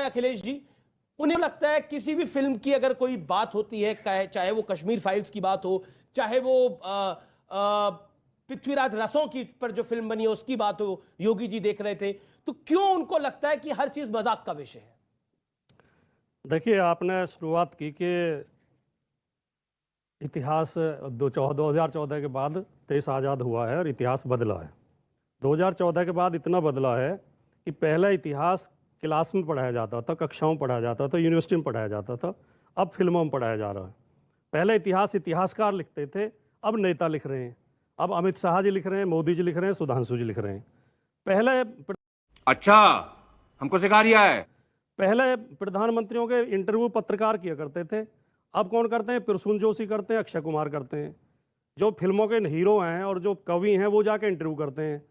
है अखिलेश जी, उन्हें लगता है किसी भी फिल्म की अगर कोई बात होती है, चाहे वो कश्मीर फाइल्स की बात हो, चाहे वो पृथ्वीराज रसों की पर जो फिल्म बनी है उसकी बात हो, योगी जी देख रहे थे, तो क्यों उनको लगता है कि हर चीज मजाक का विषय है? देखिए, आपने शुरुआत की कि इतिहास 2014 के बाद देश आज़ाद हुआ है और इतिहास बदला है। 2014 के बाद इतना बदला है कि पहले इतिहास क्लास में पढ़ाया जाता था, कक्षाओं में पढ़ाया जाता था, यूनिवर्सिटी में पढ़ाया जाता था, अब फिल्मों में पढ़ाया जा रहा है। पहले इतिहास इतिहासकार लिखते थे, अब नेता लिख रहे हैं। अब अमित शाह जी लिख रहे हैं, मोदी जी लिख रहे हैं, सुधांशु जी लिख रहे हैं। अच्छा, हमको सिखा रिया है। पहले प्रधानमंत्रियों के इंटरव्यू पत्रकार किया करते थे, अब कौन करते हैं? प्रसून जोशी करते हैं, अक्षय कुमार करते हैं। जो फिल्मों के हीरो हैं और जो कवि हैं वो जाके इंटरव्यू करते हैं।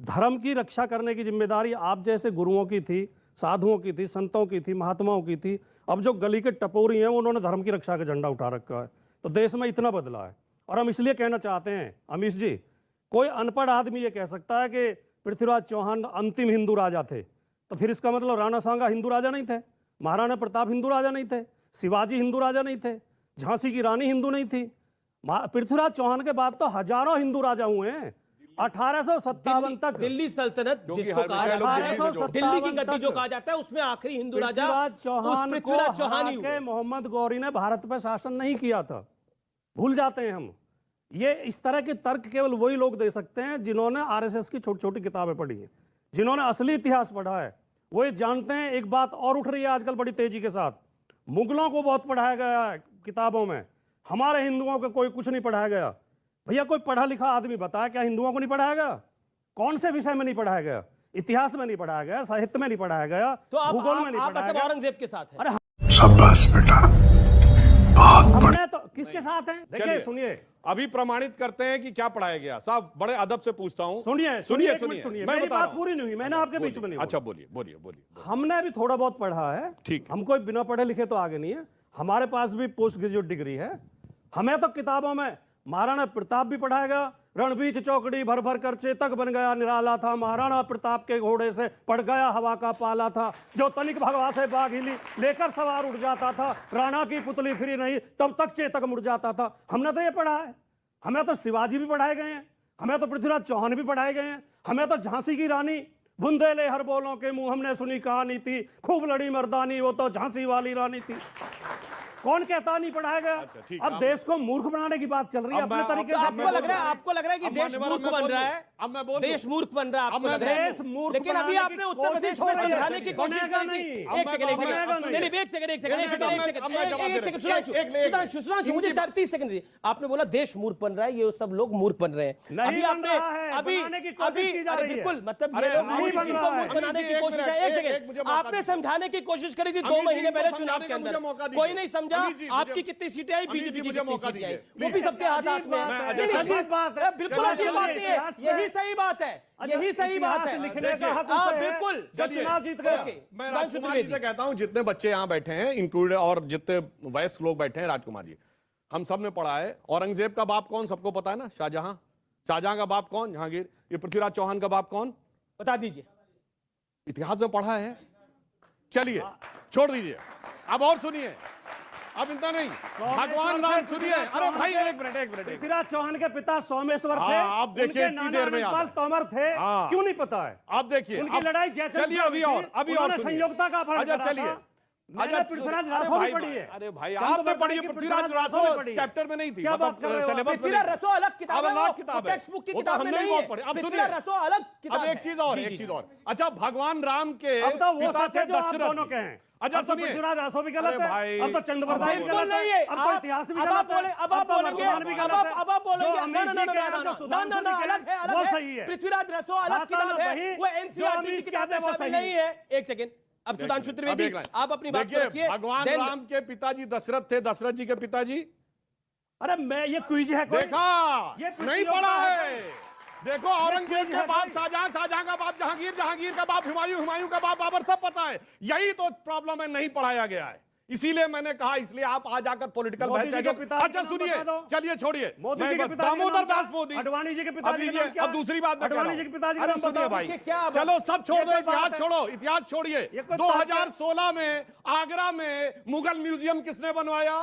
धर्म की रक्षा करने की जिम्मेदारी आप जैसे गुरुओं की थी, साधुओं की थी, संतों की थी, महात्माओं की थी। अब जो गली के टपोरी हैं उन्होंने धर्म की रक्षा का झंडा उठा रखा है। तो देश में इतना बदला है। और हम इसलिए कहना चाहते हैं अमीश जी, कोई अनपढ़ आदमी ये कह सकता है कि पृथ्वीराज चौहान अंतिम हिंदू राजा थे, तो फिर इसका मतलब राणा सांगा हिंदू राजा नहीं थे, महाराणा प्रताप हिंदू राजा नहीं थे, शिवाजी हिंदू राजा नहीं थे, झांसी की रानी हिंदू नहीं थी। पृथ्वीराज चौहान के बाद तो हजारों हिंदू राजा हुए हैं। 1857 तक दिल्ली सल्तनत जिसको कहा जाता है, दिल्ली की गद्दी जो कहा जाता है, उसमें आखिरी हिंदू राजा पृथ्वीराज चौहान ही हुए। मोहम्मद गौरी ने भारत पर शासन नहीं किया था, भूल जाते हैं हम। ये इस तरह के तर्क केवल वही लोग दे सकते हैं जिन्होंने आरएसएस की छोटी छोटी किताबें पढ़ी हैं, जिन्होंने असली इतिहास पढ़ा है। वो ये जानते हैं। एक बात और उठ रही है आजकल बड़ी तेजी के साथ, मुगलों को बहुत पढ़ाया गया है किताबों में, हमारे हिंदुओं को कोई कुछ नहीं पढ़ाया गया। भैया कोई पढ़ा लिखा आदमी बताया क्या हिंदुओं को नहीं पढ़ाया गया? कौन से विषय में नहीं पढ़ाया गया? इतिहास में नहीं पढ़ाया गया, साहित्य में नहीं पढ़ाया गया, तो भूगोल में नहीं पढ़ाया गया। औरंगजेब के साथ है। अरे शाबाश बेटा, बहुत हमने तो किसके साथ हैं? देखिए सुनिए, अभी प्रमाणित करते हैं कि क्या पढ़ाया गया। साहब बड़े अदब से पूछता हूं। सुनिए, मेरी बात पूरी नहीं हुई, मैंने आपके बीच में नहीं। अच्छा बोलिए बोलिए बोलिए। हमने भी थोड़ा बहुत पढ़ा है, ठीक। हम कोई बिना पढ़े लिखे तो आगे नहीं है। हमारे पास भी पोस्ट ग्रेजुएट डिग्री है। हमें तो किताबों में महाराणा प्रताप भी पढ़ाया गया, रणबीच चौकड़ी भर भर कर चेतक बन गया निराला था, महाराणा प्रताप के घोड़े से पड़ गया हवा का पाला था, जो तनिक भगवा से बाघ हिली लेकर सवार उड़ जाता था, राणा की पुतली फिरी नहीं तब तक चेतक मुड़ जाता था। हमने तो ये पढ़ा है। हमें तो शिवाजी भी पढ़ाए गए हैं, हमें तो पृथ्वीराज चौहान भी पढ़ाए गए हैं, हमें तो झांसी की रानी बुंदेले हर बोलों के मुंह हमने सुनी कहानी थी, खूब लड़ी मर्दानी वो तो झांसी वाली रानी थी। कौन कहता नहीं पढ़ाया गया? अच्छा, अब देश को मूर्ख बनाने की बात चल रही है अपने तरीके से। आपको लग रहा है कि देश मूर्ख बन रहा है? अब मैं बोल देश मूर्ख बन रहा है आपको लग रहा है? देश मूर्ख, लेकिन अभी आपने उत्तर प्रदेश में समझाने की कोशिश करी थी। एक सेकंड सुधांशु मुझे 30 सेकंड दीजिए। आपने बोला देश मूर्ख बन रहा है, ये सब लोग मूर्ख बन रहे हैं। अभी आपने बिल्कुल मतलब मूर्ख बनाने की कोशिश है। एक सेकंड, आपने समझाने की कोशिश करी थी 2 महीने पहले चुनाव के अंदर, कोई नहीं समझा। आपकी कितनी सीटें आई, बीजेपी की कितनी सीटें आई, वो भी सबके हाथ में। बिल्कुल अजीब बात है, यही सही बात है, यही सही बात है। लिखने का हक बिल्कुल चुनाव जीत गया। मैं राजकुमार जी से कहता हूं, जितने बच्चे यहां बैठे हैं इंक्लूडेड और जितने वयस्क लोग बैठे हैं, राजकुमार जी हम सब ने पढ़ा है। औरंगजेब का बाप कौन सबको पता है ना? शाहजहां। शाहजहां का बाप कौन? जहांगीर। ये पृथ्वीराज चौहान का बाप कौन? बता दीजिए। इतिहास में पढ़ा है। चलिए छोड़ दीजिए, अब और सुनिए। अब इतना नहीं, भगवान राम सुनिए। अरे भाई एक मिनट। पृथ्वीराज चौहान के पिता सोमेश्वर थे। आप देखिए इतनी देर में तोमर थे। क्यों नहीं पता है? आप देखिए उनकी लड़ाई चलिए अभी और संयोगता का फर्क। अच्छा चलिए, पृथ्वीराज रासो भी पढ़ी है। अरे भाई आपने पढ़ी है? पृथ्वीराज रासो चैप्टर में नहीं थी, मतलब सिलेबस में। रसो अलग किताब है, टेक्स्ट बुक की किताब में नहीं है। अब सुनिए, रसो अलग किताब है। अब एक चीज और। अच्छा, भगवान राम के अब तो वो सच है जो आप दशरथ दोनों के हैं। अच्छा तो पृथ्वीराज रासो भी गलत है, अब तो चंद्रप्रताप भी गलत नहीं है, है, अब तो इतिहास भी गलत है, अब आप बोलेंगे, अब आप बोलेंगे ना अलग है, वो सही है। पृथ्वीराज रसो अलग किताब है, वो एनसीईआरटी की किताब में शामिल नहीं है। एक सेकंड, अब सुधांशु त्रिवेदी आप अपनी बात रखिए। भगवान राम के पिताजी दशरथ थे, दशरथ जी के पिताजी। अरे मैं ये क्विज है कोई? देखा ये नहीं पढ़ा है? देखो, औरंगजेब के बाप शाहजहां, शाहजहां का बाप जहांगीर, जहांगीर का बाप हुमायूं, हुमायूं का बाप बाबर, सब पता है। यही तो प्रॉब्लम है, नहीं पढ़ाया गया है। इसीलिए मैंने कहा, इसलिए आप आ जाकर पॉलिटिकल मोदी बहस जी के पिता अच्छा सुनिए, चलिए छोड़िए, मोदी जी के पिता दामोदर दास मोदी, अडवाणी जी के पिता अब दूसरी बात, अडवाणी जी के पिताजी, अरे सुनिए भाई, चलो सब छोड़ दो, इतिहास छोड़ो, इतिहास छोड़िए। 2016 में आगरा में मुगल म्यूजियम किसने बनवाया?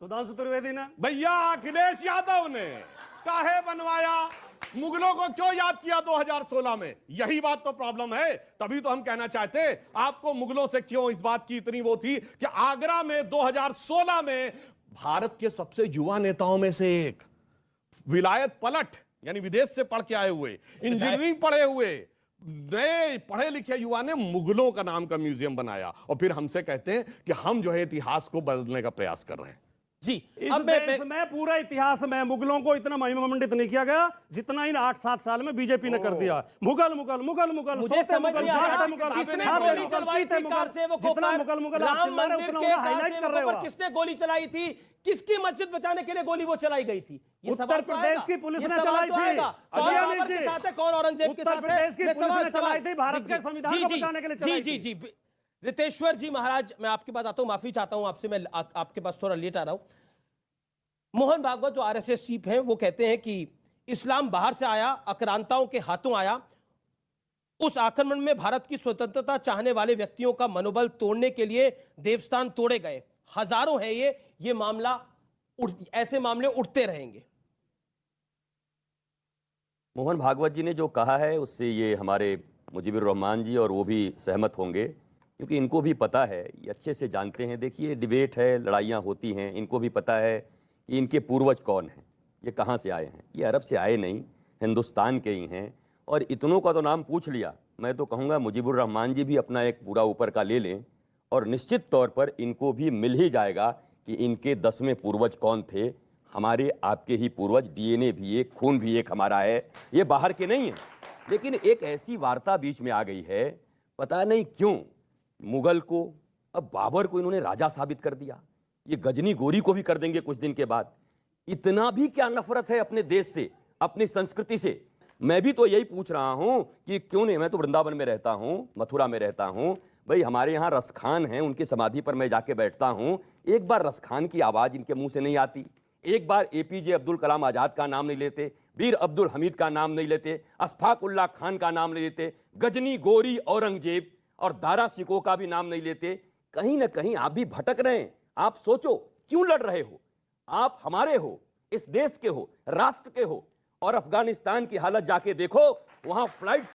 सुधांशु त्रिवेदी ने। भैया अखिलेश यादव ने। काहे बनवाया? मुगलों को क्यों याद किया 2016 में? यही बात तो प्रॉब्लम है। तभी तो हम कहना चाहते हैं, आपको मुगलों से क्यों इस बात की इतनी वो थी कि आगरा में 2016 में भारत के सबसे युवा नेताओं में से एक, विलायत पलट यानी विदेश से पढ़ के आए हुए, इंजीनियरिंग पढ़े हुए, नए पढ़े लिखे युवा ने मुगलों का नाम का म्यूजियम बनाया, और फिर हमसे कहते हैं कि हम जो है इतिहास को बदलने का प्रयास कर रहे हैं। जी, अब देश में पूरा इतिहास में मुगलों को इतना महिमामंडित नहीं किया गया जितना इन 8-7 साल में बीजेपी ने कर दिया। मुगल मुगल मुगल मुगल, मुझे समझ नहीं आ रहा किसने गोली चलवाई थी कार से वो को राम मंदिर के कार से वो पर किसने गोली चलाई थी? किसकी मस्जिद बचाने के लिए गोली वो चलाई गई थी? ये उत्तर प्रदेश की पुलिस ने चलाई थी। कौन बाबर के साथ है, कौन औरंगजेब के साथ है? उत्तर प्रदेश की पुलिस ने चलाई थी, भारत के संविधान को बचाने के लिए चलाई थी। जी जी, रितेश्वर जी महाराज, मैं आपके पास आता हूं, माफी चाहता हूं आपसे, मैं आपके पास थोड़ा लेट आ रहा हूं। मोहन भागवत जो आरएसएस चीफ हैं वो कहते हैं कि इस्लाम बाहर से आया, आक्रांताओं के हाथों आया। उस आक्रमण में भारत की स्वतंत्रता चाहने वाले व्यक्तियों का मनोबल तोड़ने के लिए देवस्थान तोड़े गए। हजारों हैं ये मामला, ऐसे मामले उठते रहेंगे। मोहन भागवत जी ने जो कहा है उससे ये हमारे मुजीबुर रहमान जी और वो भी सहमत होंगे, क्योंकि इनको भी पता है, ये अच्छे से जानते हैं। देखिए डिबेट है, लड़ाइयाँ होती हैं, इनको भी पता है कि इनके पूर्वज कौन हैं, ये कहाँ से आए हैं। ये अरब से आए नहीं, हिंदुस्तान के ही हैं। और इतनों का तो नाम पूछ लिया, मैं तो कहूँगा मुजीबुर रहमान जी भी अपना एक पूरा ऊपर का ले लें, और निश्चित तौर पर इनको भी मिल ही जाएगा कि इनके 10वें पूर्वज कौन थे। हमारे आपके ही पूर्वज, डीएनए भी एक, खून भी एक हमारा है, ये बाहर के नहीं हैं। लेकिन एक ऐसी वार्ता बीच में आ गई है, पता नहीं क्यों मुगल को, अब बाबर को इन्होंने राजा साबित कर दिया, ये गजनी गोरी को भी कर देंगे कुछ दिन के बाद। इतना भी क्या नफरत है अपने देश से, अपनी संस्कृति से? मैं भी तो यही पूछ रहा हूं कि क्यों नहीं, मैं तो वृंदावन में रहता हूं, मथुरा में रहता हूं, भाई हमारे यहाँ रसखान हैं, उनकी समाधि पर मैं जाके बैठता हूं, एक बार रसखान की आवाज इनके मुंह से नहीं आती, एक बार एपीजे अब्दुल कलाम आजाद का नाम नहीं लेते, वीर अब्दुल हमीद का नाम नहीं लेते, अशफाक उल्लाह खान का नाम नहीं लेते, गजनी गोरी औरंगजेब और दारा सिकोह का भी नाम नहीं लेते। कहीं ना कहीं आप भी भटक रहे हैं। आप सोचो क्यों लड़ रहे हो? आप हमारे हो, इस देश के हो, राष्ट्र के हो, और अफगानिस्तान की हालत जाके देखो, वहां फ्लाइट